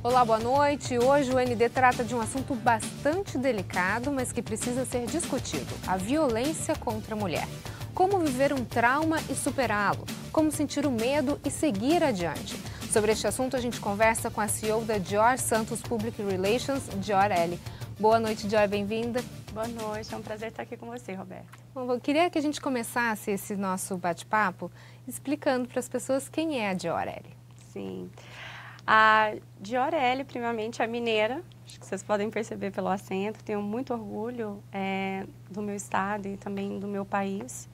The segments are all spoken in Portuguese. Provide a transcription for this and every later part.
Olá, boa noite. Hoje o ND trata de um assunto bastante delicado, mas que precisa ser discutido: a violência contra a mulher. Como viver um trauma e superá-lo? Como sentir o medo e seguir adiante? Sobre este assunto, a gente conversa com a CEO da Dior Santos Public Relations, Dior L. Boa noite, Dior, bem-vinda. Boa noite, é um prazer estar aqui com você, Roberta. Bom, eu queria que a gente começasse esse nosso bate-papo explicando para as pessoas quem é a Dior L. Sim, a Dior L, primeiramente, é mineira, acho que vocês podem perceber pelo acento, tenho muito orgulho do meu estado e também do meu país.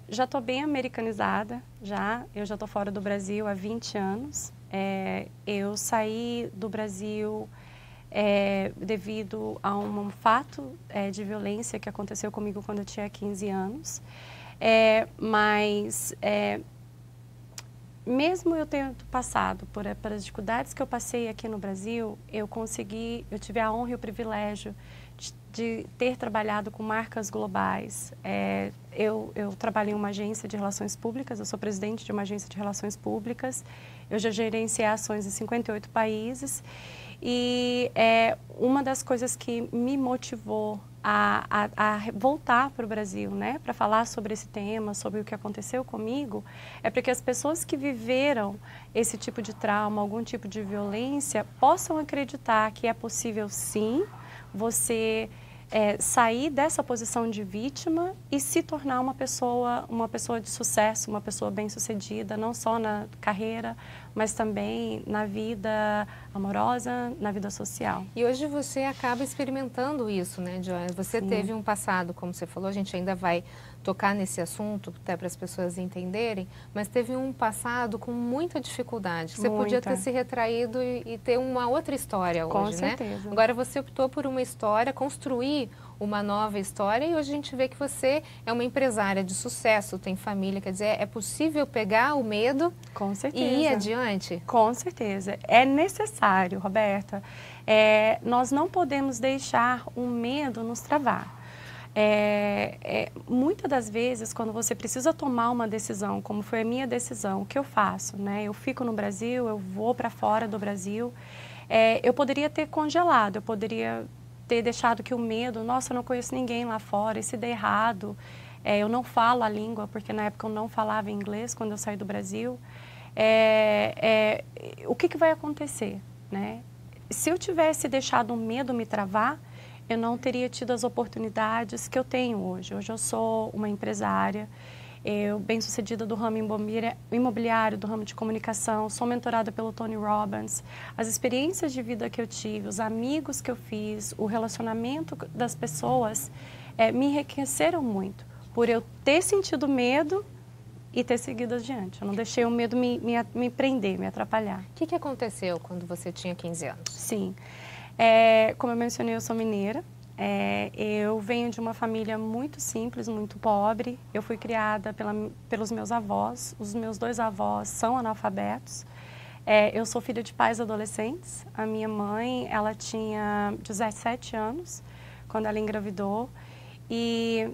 Já estou bem americanizada, eu já estou fora do Brasil há 20 anos. Eu saí do Brasil devido a um fato de violência que aconteceu comigo quando eu tinha 15 anos. Mesmo eu tendo passado por as dificuldades que eu passei aqui no Brasil, eu tive a honra e o privilégio de ter trabalhado com marcas globais. Eu trabalho em uma agência de relações públicas, eu sou presidente de uma agência de relações públicas, eu já gerenciei ações em 58 países e uma das coisas que me motivou a voltar para o Brasil, né, para falar sobre esse tema, sobre o que aconteceu comigo, é para que as pessoas que viveram esse tipo de trauma, algum tipo de violência, possam acreditar que é possível, sim, você sair dessa posição de vítima e se tornar uma pessoa de sucesso, uma pessoa bem-sucedida, não só na carreira, mas também na vida amorosa, na vida social. E hoje você acaba experimentando isso, né, Joy? Você Sim. teve um passado, como você falou, a gente ainda vai tocar nesse assunto, até para as pessoas entenderem, mas teve um passado com muita dificuldade. Você podia ter se retraído e ter uma outra história hoje, Com certeza. né? Agora você optou por uma história, construir uma nova história, e hoje a gente vê que você é uma empresária de sucesso, tem família, quer dizer, é possível pegar o medo Com certeza. e ir adiante? Com certeza. É necessário, Roberta. Nós não podemos deixar o medo nos travar. Muitas das vezes, quando você precisa tomar uma decisão, como foi a minha decisão, o que eu faço? Né? Eu fico no Brasil, eu vou para fora do Brasil. Eu poderia ter congelado, eu poderia ter deixado que o medo, nossa, eu não conheço ninguém lá fora, e se der errado, eu não falo a língua, porque na época eu não falava inglês quando eu saí do Brasil. O que vai acontecer? Né? Se eu tivesse deixado o medo me travar, eu não teria tido as oportunidades que eu tenho hoje. Hoje eu sou uma empresária, bem-sucedida do ramo imobiliário, do ramo de comunicação, sou mentorada pelo Tony Robbins. As experiências de vida que eu tive, os amigos que eu fiz, o relacionamento das pessoas me enriqueceram muito, por eu ter sentido medo e ter seguido adiante. Eu não deixei o medo me prender, me atrapalhar. O que aconteceu quando você tinha 15 anos? Sim. Como eu mencionei, eu sou mineira. Eu venho de uma família muito simples, muito pobre. Eu fui criada pelos meus avós. Os meus dois avós são analfabetos. Eu sou filha de pais adolescentes. A minha mãe, ela tinha 17 anos quando ela engravidou. E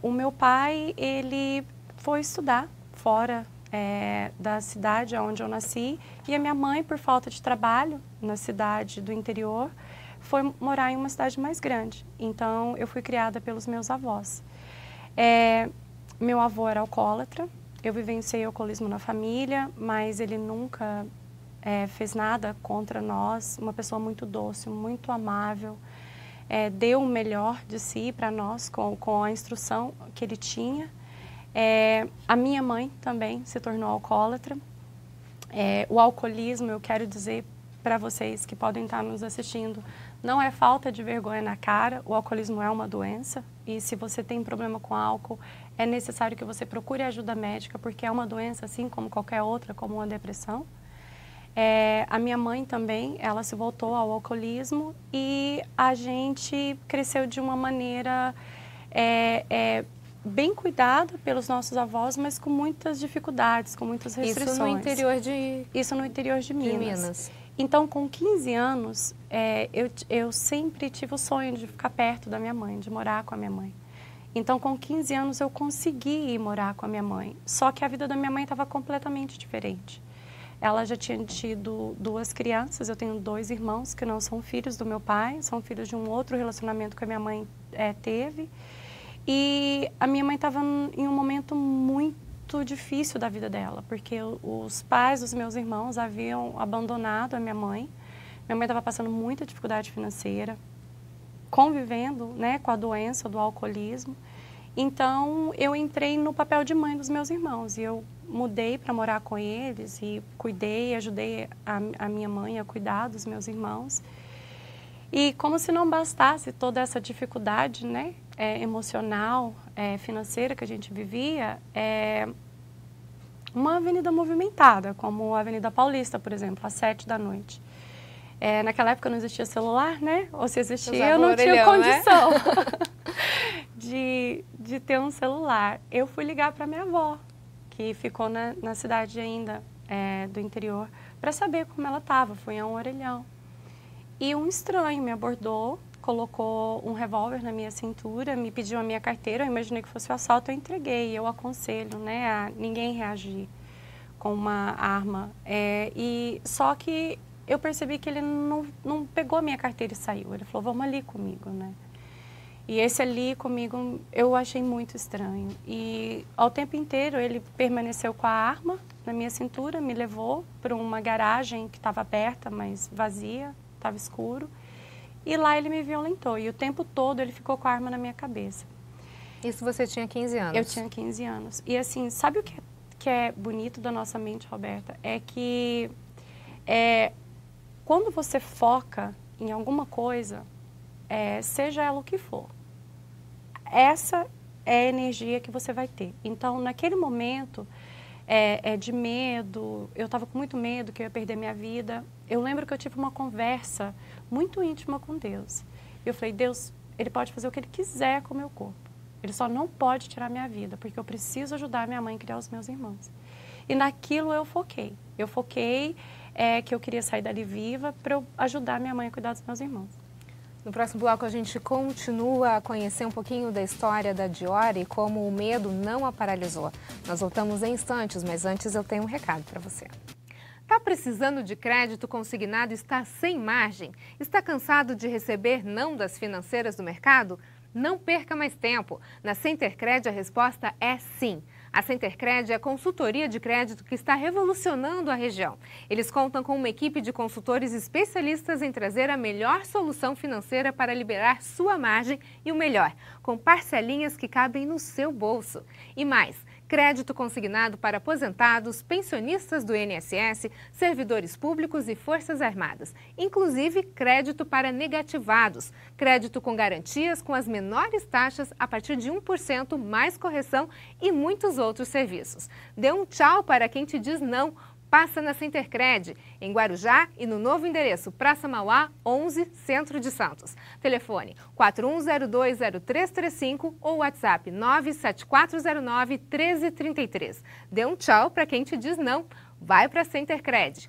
o meu pai, ele foi estudar fora da cidade onde eu nasci, e a minha mãe, por falta de trabalho na cidade do interior, foi morar em uma cidade mais grande. Então, eu fui criada pelos meus avós. Meu avô era alcoólatra, eu vivenciei alcoolismo na família, mas ele nunca fez nada contra nós, uma pessoa muito doce, muito amável, deu o melhor de si para nós com a instrução que ele tinha. A minha mãe também se tornou alcoólatra. O alcoolismo, eu quero dizer para vocês que podem estar nos assistindo, não é falta de vergonha na cara, o alcoolismo é uma doença, e se você tem problema com álcool, é necessário que você procure ajuda médica, porque é uma doença assim como qualquer outra, como uma depressão. A minha mãe também, ela se voltou ao alcoolismo, e a gente cresceu de uma maneira bem cuidada pelos nossos avós, mas com muitas dificuldades, com muitas restrições. Isso no interior de Minas. Então, com 15 anos, eu sempre tive o sonho de ficar perto da minha mãe, de morar com a minha mãe. Então, com 15 anos, eu consegui ir morar com a minha mãe. Só que a vida da minha mãe estava completamente diferente. ela já tinha tido 2 crianças, eu tenho 2 irmãos que não são filhos do meu pai, são filhos de um outro relacionamento que a minha mãe teve. E a minha mãe estava em um momento muito difícil da vida dela, porque os pais dos meus irmãos haviam abandonado a minha mãe. Minha mãe estava passando muita dificuldade financeira, convivendo, né, com a doença do alcoolismo. Então, eu entrei no papel de mãe dos meus irmãos e eu mudei para morar com eles e cuidei, ajudei a minha mãe a cuidar dos meus irmãos. E como se não bastasse toda essa dificuldade, né, emocional, financeira que a gente vivia, uma avenida movimentada, como a Avenida Paulista, por exemplo, às 7 da noite. Naquela época não existia celular, né? Ou se existia, eu não tinha condição, né? de ter um celular. Eu fui ligar para minha avó, que ficou na cidade ainda do interior, para saber como ela estava. Fui a um orelhão. E um estranho me abordou, colocou um revólver na minha cintura, me pediu a minha carteira. Eu imaginei que fosse o assalto, eu entreguei. Eu aconselho, né, a ninguém reagir com uma arma. Só que eu percebi que ele não pegou a minha carteira e saiu. Ele falou, vamos ali comigo, né? E esse ali comigo eu achei muito estranho. E ao tempo inteiro ele permaneceu com a arma na minha cintura, me levou para uma garagem que estava aberta, mas vazia, estava escuro. E lá ele me violentou. E o tempo todo ele ficou com a arma na minha cabeça. Isso você tinha 15 anos? Eu tinha 15 anos. E assim, sabe o que é bonito da nossa mente, Roberta? É que quando você foca em alguma coisa, seja ela o que for, essa é a energia que você vai ter. Então, naquele momento de medo, eu estava com muito medo que eu ia perder minha vida. Eu lembro que eu tive uma conversa muito íntima com Deus. Eu falei, Deus, Ele pode fazer o que Ele quiser com o meu corpo. Ele só não pode tirar minha vida, porque eu preciso ajudar minha mãe a criar os meus irmãos. E naquilo eu foquei. Eu foquei que eu queria sair dali viva para eu ajudar minha mãe a cuidar dos meus irmãos. No próximo bloco a gente continua a conhecer um pouquinho da história da Diora e como o medo não a paralisou. Nós voltamos em instantes, mas antes eu tenho um recado para você. Está precisando de crédito consignado e está sem margem? Está cansado de receber não das financeiras do mercado? Não perca mais tempo. Na Centercred a resposta é sim. A Centercred é a consultoria de crédito que está revolucionando a região. Eles contam com uma equipe de consultores especialistas em trazer a melhor solução financeira para liberar sua margem e o melhor, com parcelinhas que cabem no seu bolso. E mais, crédito consignado para aposentados, pensionistas do INSS, servidores públicos e forças armadas. Inclusive, crédito para negativados. Crédito com garantias com as menores taxas a partir de 1% mais correção e muitos outros serviços. Dê um tchau para quem te diz não. Passa na Centercred, em Guarujá e no novo endereço Praça Mauá, 11, Centro de Santos. Telefone 41020335 ou WhatsApp 97409-1333. Dê um tchau para quem te diz não. Vai para a Centercred.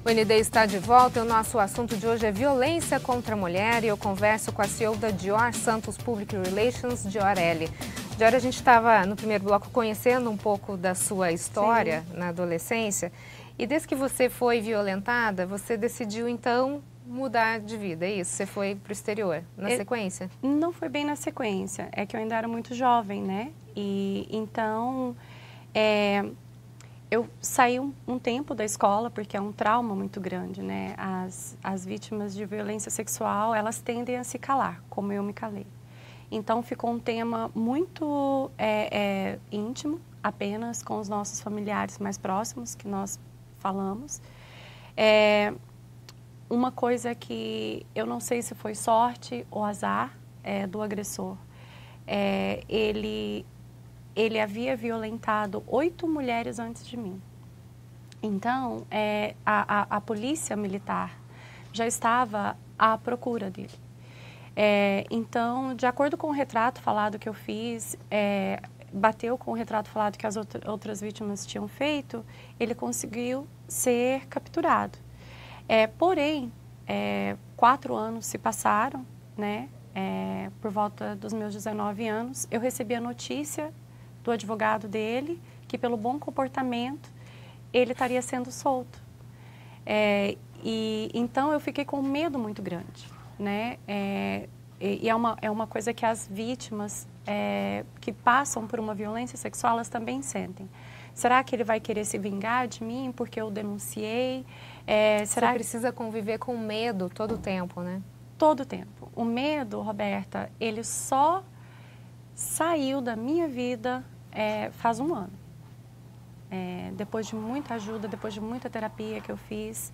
O ND está de volta e o nosso assunto de hoje é violência contra a mulher e eu converso com a CEO da Dior Santos Public Relations, Diorelli. Dior, a gente estava no primeiro bloco conhecendo um pouco da sua história na adolescência e desde que você foi violentada, você decidiu então mudar de vida, é isso? Você foi para o exterior na sequência? Não foi bem na sequência, é que eu ainda era muito jovem, né? E então eu saí um tempo da escola porque é um trauma muito grande, né? As vítimas de violência sexual, elas tendem a se calar, como eu me calei. Então, ficou um tema muito íntimo, apenas com os nossos familiares mais próximos, que nós falamos. Uma coisa que eu não sei se foi sorte ou azar do agressor. Ele havia violentado 8 mulheres antes de mim. Então, a polícia militar já estava à procura dele. Então, de acordo com o retrato falado que eu fiz, bateu com o retrato falado que as outras vítimas tinham feito, ele conseguiu ser capturado. Porém, 4 anos se passaram, né? Por volta dos meus 19 anos, eu recebi a notícia do advogado dele que, pelo bom comportamento, ele estaria sendo solto. E então eu fiquei com um medo muito grande, né? E é uma coisa que as vítimas que passam por uma violência sexual, elas também sentem. Será que ele vai querer se vingar de mim porque eu denunciei? Você precisa conviver com medo todo o tempo, né? Todo o tempo. O medo, Roberta, ele só saiu da minha vida faz um ano. Depois de muita ajuda, depois de muita terapia que eu fiz.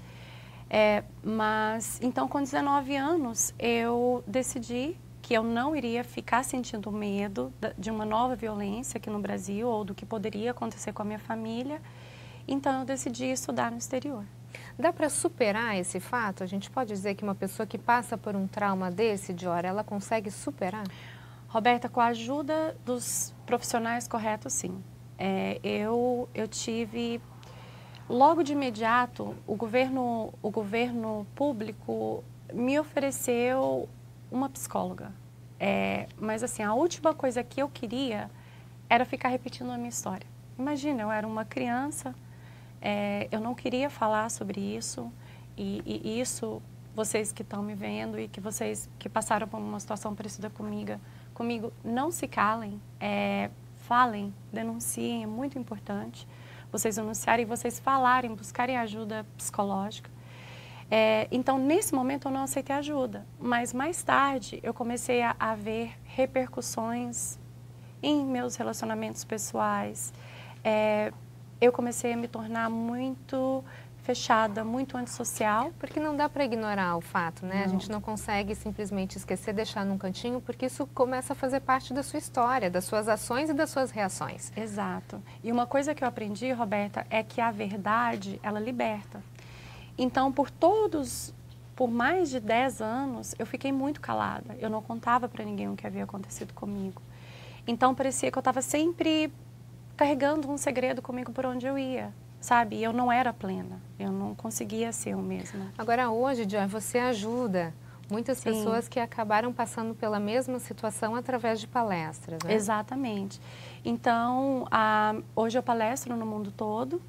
Mas, então, com 19 anos, eu decidi que eu não iria ficar sentindo medo de uma nova violência aqui no Brasil ou do que poderia acontecer com a minha família. Então, eu decidi estudar no exterior. Dá para superar esse fato? A gente pode dizer que uma pessoa que passa por um trauma desse, Diora, ela consegue superar? Roberta, com a ajuda dos profissionais corretos, sim. Eu tive... Logo de imediato, o governo público me ofereceu uma psicóloga. Mas, assim, a última coisa que eu queria era ficar repetindo a minha história. Imagina, eu era uma criança, eu não queria falar sobre isso, e isso, vocês que estão me vendo e que vocês que passaram por uma situação parecida comigo, não se calem, falem, denunciem, é muito importante. Vocês denunciarem, vocês falarem, buscarem ajuda psicológica. Então, nesse momento, eu não aceitei ajuda. Mas, mais tarde, eu comecei a ver repercussões em meus relacionamentos pessoais. Eu comecei a me tornar muito fechada, muito antissocial. Porque não dá para ignorar o fato, né? Não. A gente não consegue simplesmente esquecer, deixar num cantinho, porque isso começa a fazer parte da sua história, das suas ações e das suas reações. Exato. E uma coisa que eu aprendi, Roberta, é que a verdade, ela liberta. Então, por mais de 10 anos, eu fiquei muito calada. Eu não contava para ninguém o que havia acontecido comigo. Então, parecia que eu estava sempre carregando um segredo comigo por onde eu ia. Sabe, eu não era plena, eu não conseguia ser eu mesma. Agora, hoje, Joy, você ajuda muitas Sim. pessoas que acabaram passando pela mesma situação através de palestras, né? Exatamente. Então, hoje eu palestro no mundo todo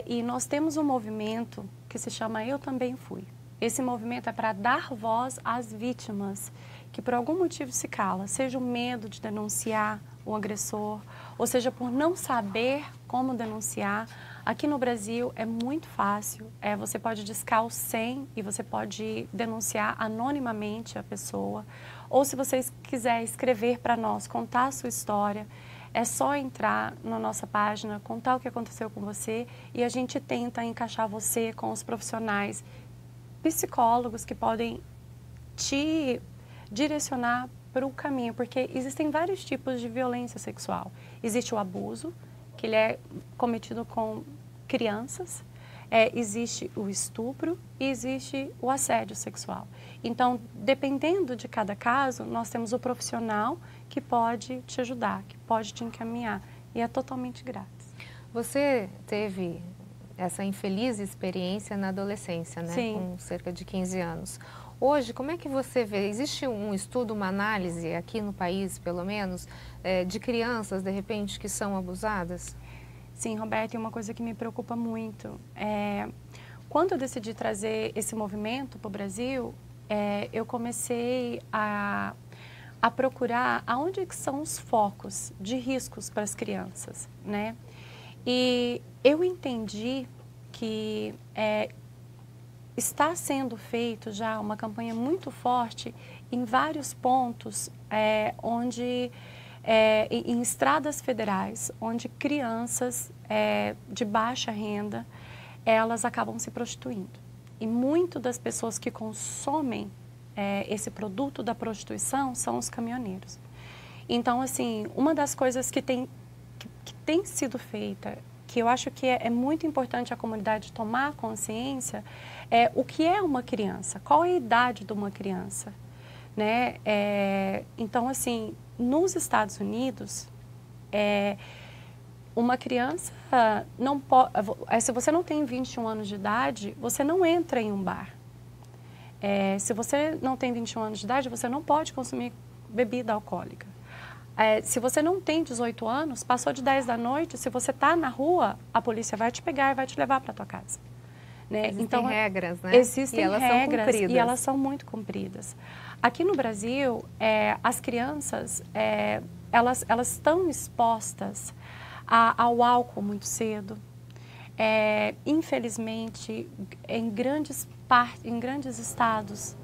e nós temos um movimento que se chama Eu Também Fui. Esse movimento é para dar voz às vítimas que por algum motivo se cala, seja o medo de denunciar o agressor, ou seja, por não saber como denunciar. Aqui no Brasil é muito fácil, você pode discar o 100 e você pode denunciar anonimamente a pessoa. Ou se vocês quiserem escrever para nós, contar a sua história, é só entrar na nossa página, contar o que aconteceu com você e a gente tenta encaixar você com os profissionais psicólogos que podem te direcionar para o caminho, porque existem vários tipos de violência sexual. Existe o abuso, que ele é cometido com crianças, existe o estupro e existe o assédio sexual. Então, dependendo de cada caso, nós temos o profissional que pode te ajudar, que pode te encaminhar, e é totalmente grátis. Você teve essa infeliz experiência na adolescência, né? Sim. Com cerca de 15 anos. Hoje, como é que você vê? Existe um estudo, uma análise aqui no país, pelo menos, de crianças, de repente, que são abusadas? Sim, Roberta, e uma coisa que me preocupa muito. Quando eu decidi trazer esse movimento para o Brasil, eu comecei a procurar aonde que são os focos de riscos para as crianças, né? E eu entendi que está sendo feito já uma campanha muito forte em vários pontos, em estradas federais, onde crianças de baixa renda, elas acabam se prostituindo. E muitas das pessoas que consomem esse produto da prostituição são os caminhoneiros. Então, assim, uma das coisas que tem sido feita, que eu acho que é muito importante a comunidade tomar consciência, é o que é uma criança, qual é a idade de uma criança, né? Então, assim, nos Estados Unidos, uma criança não pode, se você não tem 21 anos de idade, você não entra em um bar. Se você não tem 21 anos de idade, você não pode consumir bebida alcoólica. Se você não tem 18 anos, passou de 10 da noite, se você está na rua, a polícia vai te pegar e vai te levar para a tua casa. Né? Existem regras, né? Existem e elas regras são cumpridas. E elas são muito cumpridas. Aqui no Brasil, as crianças, elas estão expostas ao álcool muito cedo. Infelizmente, em grandes estados,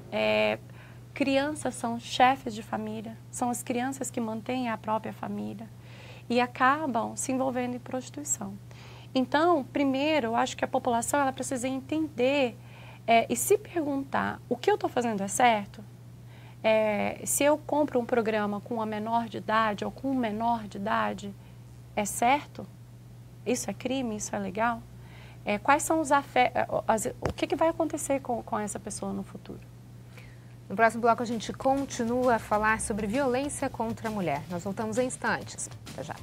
crianças são chefes de família, são as crianças que mantêm a própria família e acabam se envolvendo em prostituição. Então, primeiro, eu acho que a população ela precisa entender e se perguntar, o que eu estou fazendo é certo? Se eu compro um programa com uma menor de idade ou com um menor de idade, é certo? Isso é crime? Isso é legal? Quais são o que vai acontecer com essa pessoa no futuro? No próximo bloco a gente continua a falar sobre violência contra a mulher. Nós voltamos em instantes. Até já.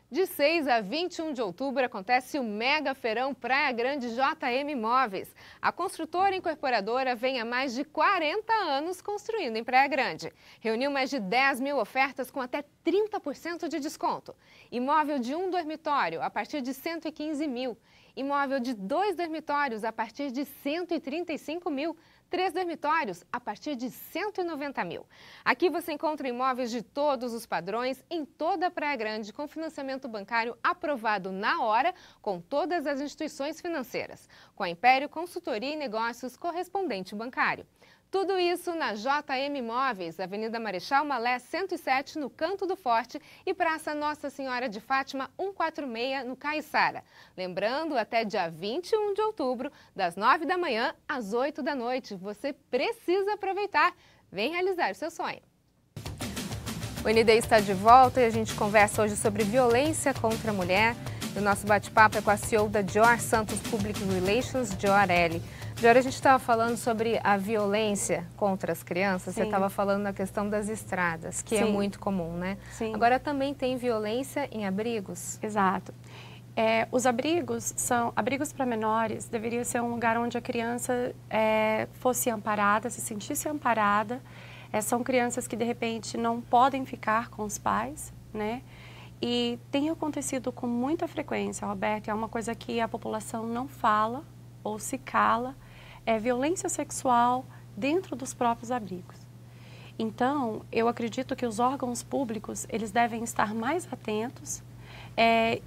De 6 a 21 de outubro acontece o Mega Feirão Praia Grande JM Imóveis. A construtora incorporadora vem há mais de 40 anos construindo em Praia Grande. Reuniu mais de 10 mil ofertas com até 30% de desconto. Imóvel de 1 dormitório a partir de 115 mil. Imóvel de 2 dormitórios a partir de 135 mil. 3 dormitórios a partir de 190 mil. Aqui você encontra imóveis de todos os padrões em toda a Praia Grande com financiamento bancário aprovado na hora com todas as instituições financeiras, com a Império Consultoria e Negócios Correspondente Bancário. Tudo isso na JM Imóveis, Avenida Marechal Malé 107, no Canto do Forte, e Praça Nossa Senhora de Fátima 146, no Caiçara. Lembrando, até dia 21 de outubro, das 9 da manhã às 8 da noite. Você precisa aproveitar. Vem realizar o seu sonho. O ND está de volta e a gente conversa hoje sobre violência contra a mulher. O nosso bate-papo é com a CEO da Dior Santos Public Relations, Dior L. Dior, a gente estava falando sobre a violência contra as crianças. Sim. Você estava falando da questão das estradas, que Sim. é muito comum, né? Sim. Agora também tem violência em abrigos? Exato. Os abrigos são abrigos para menores. Deveria ser um lugar onde a criança fosse amparada, se sentisse amparada. São crianças que de repente não podem ficar com os pais, né? E tem acontecido com muita frequência, Roberto, é uma coisa que a população não fala ou se cala, violência sexual dentro dos próprios abrigos. Então, eu acredito que os órgãos públicos, eles devem estar mais atentos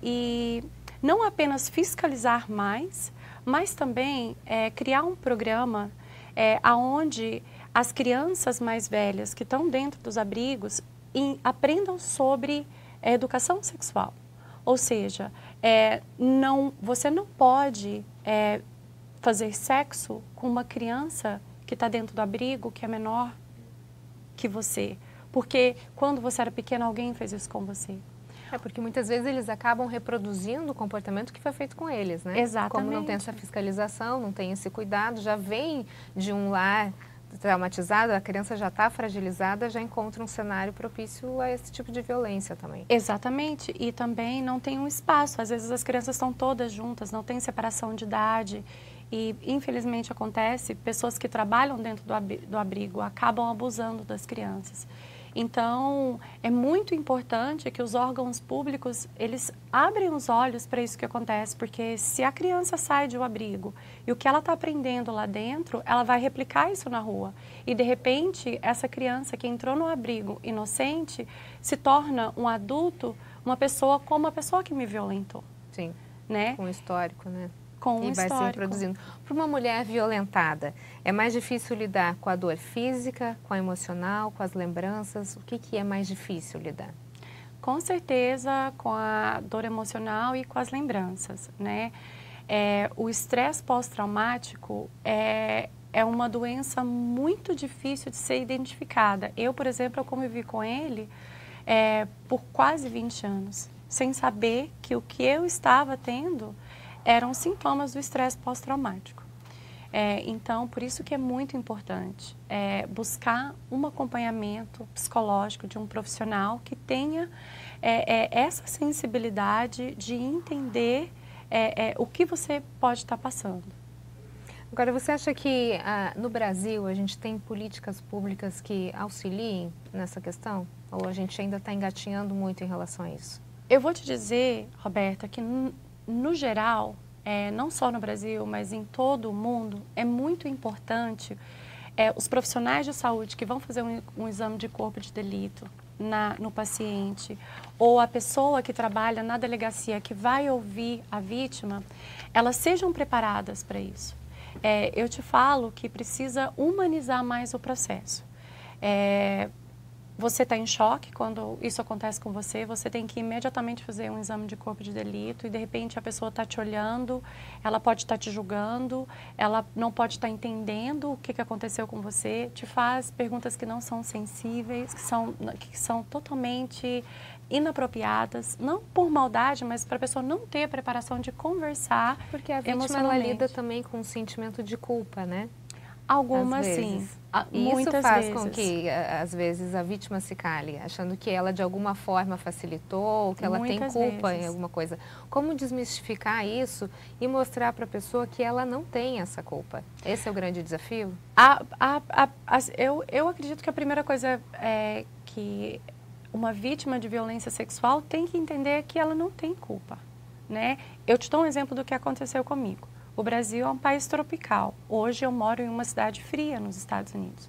e não apenas fiscalizar mais, mas também criar um programa onde as crianças mais velhas que estão dentro dos abrigos aprendam sobre educação sexual. Ou seja, você não pode fazer sexo com uma criança que está dentro do abrigo, que é menor que você. Porque quando você era pequeno, alguém fez isso com você. Porque muitas vezes eles acabam reproduzindo o comportamento que foi feito com eles, né? Exatamente. Como não tem essa fiscalização, não tem esse cuidado, já vem de um lar traumatizado, a criança já está fragilizada, já encontra um cenário propício a esse tipo de violência também. Exatamente, e também não tem um espaço, às vezes as crianças estão todas juntas, não tem separação de idade e infelizmente acontece, pessoas que trabalham dentro do abrigo acabam abusando das crianças. Então, é muito importante que os órgãos públicos, eles abrem os olhos para isso que acontece, porque se a criança sai de um abrigo e o que ela está aprendendo lá dentro, ela vai replicar isso na rua. E, de repente, essa criança que entrou no abrigo inocente se torna um adulto, uma pessoa como a pessoa que me violentou. Sim, né? Com histórico, né? E vai se reproduzindo. Para uma mulher violentada, é mais difícil lidar com a dor física, com a emocional, com as lembranças? O que é mais difícil lidar? Com certeza com a dor emocional e com as lembranças, né? O estresse pós-traumático é uma doença muito difícil de ser identificada. Eu, por exemplo, eu convivi com ele por quase 20 anos, sem saber que o que eu estava tendo eram sintomas do estresse pós-traumático. Então, por isso que é muito importante buscar um acompanhamento psicológico de um profissional que tenha essa sensibilidade de entender o que você pode estar passando. Agora, você acha que no Brasil a gente tem políticas públicas que auxiliem nessa questão? Ou a gente ainda está engatinhando muito em relação a isso? Eu vou te dizer, Roberta, que no geral, não só no Brasil, mas em todo o mundo, é muito importante os profissionais de saúde que vão fazer um exame de corpo de delito no paciente, ou a pessoa que trabalha na delegacia que vai ouvir a vítima, elas sejam preparadas para isso. Eu te falo que precisa humanizar mais o processo. Você está em choque quando isso acontece com você, você tem que imediatamente fazer um exame de corpo de delito e de repente a pessoa está te olhando, ela pode estar te julgando, ela não pode estar entendendo o que aconteceu com você, te faz perguntas que não são sensíveis, que são totalmente inapropriadas, não por maldade, mas para a pessoa não ter a preparação de conversar. Porque a vítima ela lida também com um sentimento de culpa, né? Algumas sim, e muitas isso faz vezes. com que, às vezes, a vítima se cale, achando que ela de alguma forma facilitou, que ela tem culpa em alguma coisa. Como desmistificar isso e mostrar para a pessoa que ela não tem essa culpa? Esse é o grande desafio? Eu acredito que a primeira coisa é que uma vítima de violência sexual tem que entender que ela não tem culpa, né? Eu te dou um exemplo do que aconteceu comigo. O Brasil é um país tropical. Hoje eu moro em uma cidade fria nos Estados Unidos.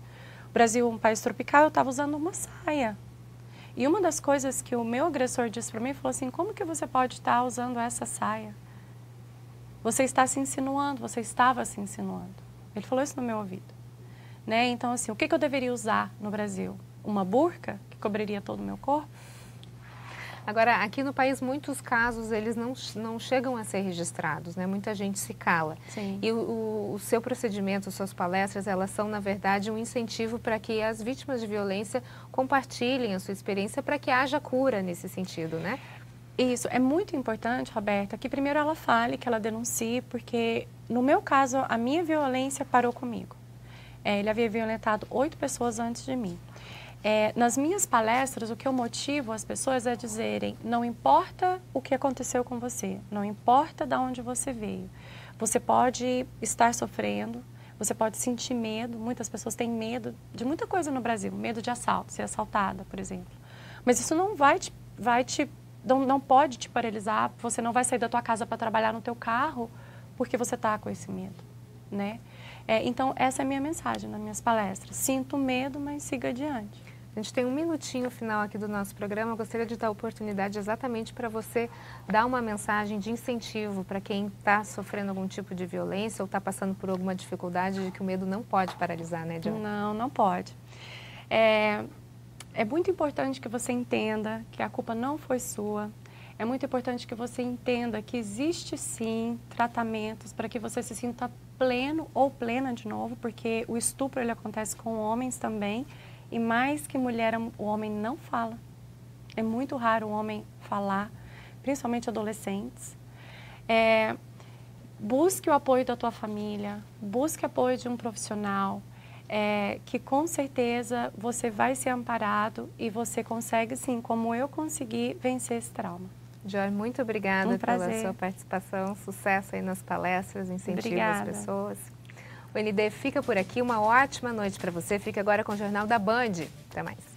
O Brasil é um país tropical, eu estava usando uma saia. E uma das coisas que o meu agressor disse para mim, falou assim, como que você pode estar usando essa saia? Você está se insinuando, você estava se insinuando. Ele falou isso no meu ouvido. Né? Então, assim, o que eu deveria usar no Brasil? Uma burca que cobriria todo o meu corpo? Agora, aqui no país, muitos casos, eles não chegam a ser registrados, né? Muita gente se cala. Sim. E o seu procedimento, as suas palestras, elas são, na verdade, um incentivo para que as vítimas de violência compartilhem a sua experiência para que haja cura nesse sentido, né? Isso, é muito importante, Roberta, que primeiro ela fale, que ela denuncie, porque no meu caso, a minha violência parou comigo. Ele havia violentado 8 pessoas antes de mim. Nas minhas palestras, o que eu motivo as pessoas é dizerem, não importa o que aconteceu com você, não importa de onde você veio, você pode estar sofrendo, você pode sentir medo, muitas pessoas têm medo de muita coisa no Brasil, medo de assalto, ser assaltada, por exemplo. Mas isso não não pode te paralisar, você não vai sair da tua casa para trabalhar no teu carro porque você está com esse medo, né? Então, essa é a minha mensagem nas minhas palestras. Sinto medo, mas siga adiante. A gente tem um minutinho final aqui do nosso programa. Eu gostaria de dar a oportunidade exatamente para você dar uma mensagem de incentivo para quem está sofrendo algum tipo de violência ou está passando por alguma dificuldade, de que o medo não pode paralisar, né, Diana? Não, não pode. É muito importante que você entenda que a culpa não foi sua. É muito importante que você entenda que existe sim tratamentos para que você se sinta pleno ou plena de novo, porque o estupro ele acontece com homens também, e mais que mulher, o homem não fala. É muito raro o homem falar, principalmente adolescentes. Busque o apoio da tua família, busque o apoio de um profissional, que com certeza você vai ser amparado e você consegue sim, como eu consegui, vencer esse trauma. Joy, muito obrigada pela sua participação, sucesso aí nas palestras, incentivo às pessoas. O ND fica por aqui, uma ótima noite para você, fica agora com o Jornal da Band. Até mais.